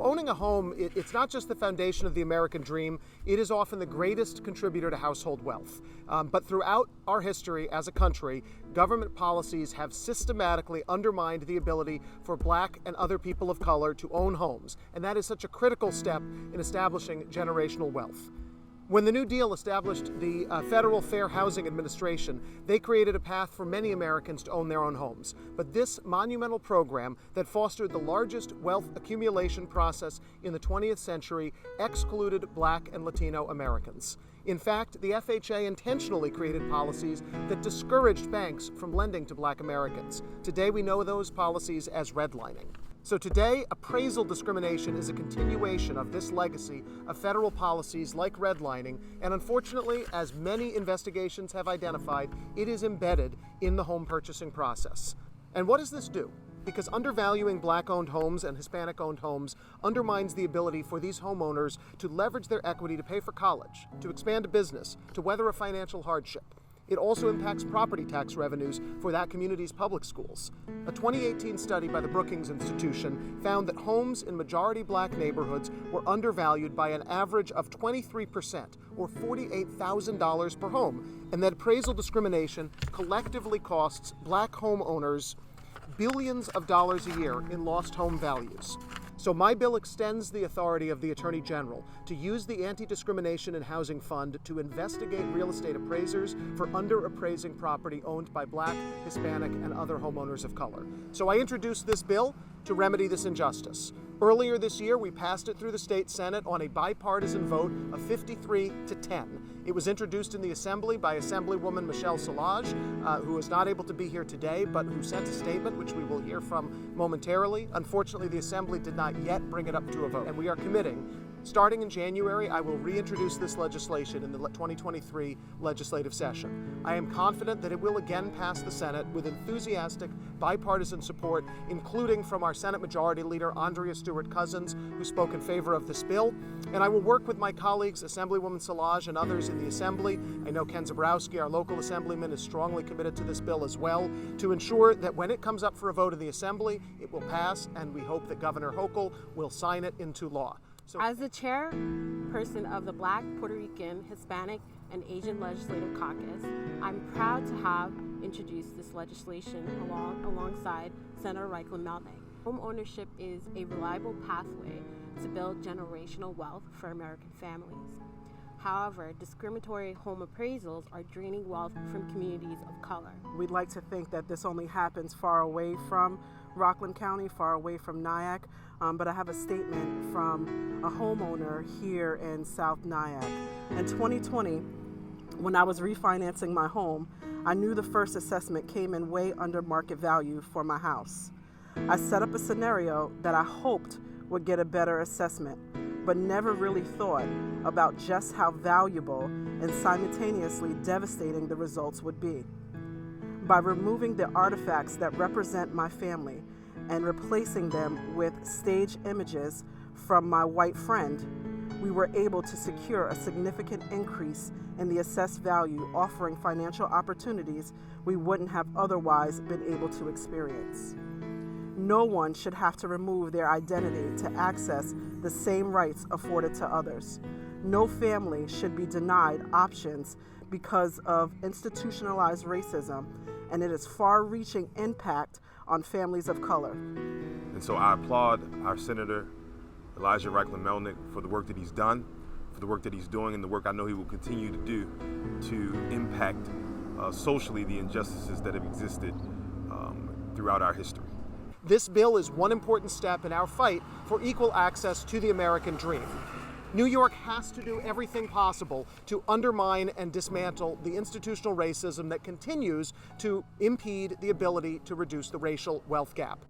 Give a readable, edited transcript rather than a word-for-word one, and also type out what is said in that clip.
owning a home, it's not just the foundation of the American dream, it is often the greatest contributor to household wealth. But throughout our history as a country, government policies have systematically undermined the ability for Black and other people of color to own homes, and that is such a critical step in establishing generational wealth. When the New Deal established the Federal Fair Housing Administration, they created a path for many Americans to own their own homes. But this monumental program that fostered the largest wealth accumulation process in the 20th century excluded Black and Latino Americans. In fact, the FHA intentionally created policies that discouraged banks from lending to Black Americans. Today we know those policies as redlining. So today, appraisal discrimination is a continuation of this legacy of federal policies like redlining, and unfortunately, as many investigations have identified, it is embedded in the home purchasing process. And what does this do? Because undervaluing Black-owned homes and Hispanic-owned homes undermines the ability for these homeowners to leverage their equity to pay for college, to expand a business, to weather a financial hardship. It also impacts property tax revenues for that community's public schools. A 2018 study by the Brookings Institution found that homes in majority Black neighborhoods were undervalued by an average of 23%, or $48,000 per home, and that appraisal discrimination collectively costs Black homeowners billions of dollars a year in lost home values. So my bill extends the authority of the Attorney General to use the Anti-Discrimination and Housing Fund to investigate real estate appraisers for underappraising property owned by Black, Hispanic, and other homeowners of color. So I introduced this bill to remedy this injustice. Earlier this year, we passed it through the state Senate on a bipartisan vote of 53-10. It was introduced in the Assembly by Assemblywoman Michelle Szilagyi, who is not able to be here today, but who sent a statement, which we will hear from momentarily. Unfortunately, the Assembly did not yet bring it up to a vote, and we are committing. Starting in January, I will reintroduce this legislation in the 2023 legislative session. I am confident that it will again pass the Senate with enthusiastic bipartisan support, including from our Senate Majority Leader, Andrea Stewart-Cousins, who spoke in favor of this bill. And I will work with my colleagues, Assemblywoman Szilagyi and others in the Assembly. I know Ken Zabrowski, our local assemblyman, is strongly committed to this bill as well, to ensure that when it comes up for a vote in the Assembly, it will pass, and we hope that Governor Hochul will sign it into law. As the chairperson of the Black, Puerto Rican, Hispanic, and Asian Legislative Caucus, I'm proud to have introduced this legislation alongside Senator Reichlin-Melnick. Home ownership is a reliable pathway to build generational wealth for American families. However, discriminatory home appraisals are draining wealth from communities of color. We'd like to think that this only happens far away from Rockland County, far away from Nyack, but I have a statement from a homeowner here in South Nyack. In 2020, when I was refinancing my home, I knew the first assessment came in way under market value for my house. I set up a scenario that I hoped would get a better assessment, but never really thought about just how valuable and simultaneously devastating the results would be. By removing the artifacts that represent my family and replacing them with stage images from my white friend, we were able to secure a significant increase in the assessed value, offering financial opportunities we wouldn't have otherwise been able to experience. No one should have to remove their identity to access the same rights afforded to others. No family should be denied options because of institutionalized racism and its far-reaching impact on families of color. And so I applaud our Senator Elijah Reichlin-Melnick for the work that he's done, for the work that he's doing, and the work I know he will continue to do to impact socially the injustices that have existed throughout our history. This bill is one important step in our fight for equal access to the American dream. New York has to do everything possible to undermine and dismantle the institutional racism that continues to impede the ability to reduce the racial wealth gap.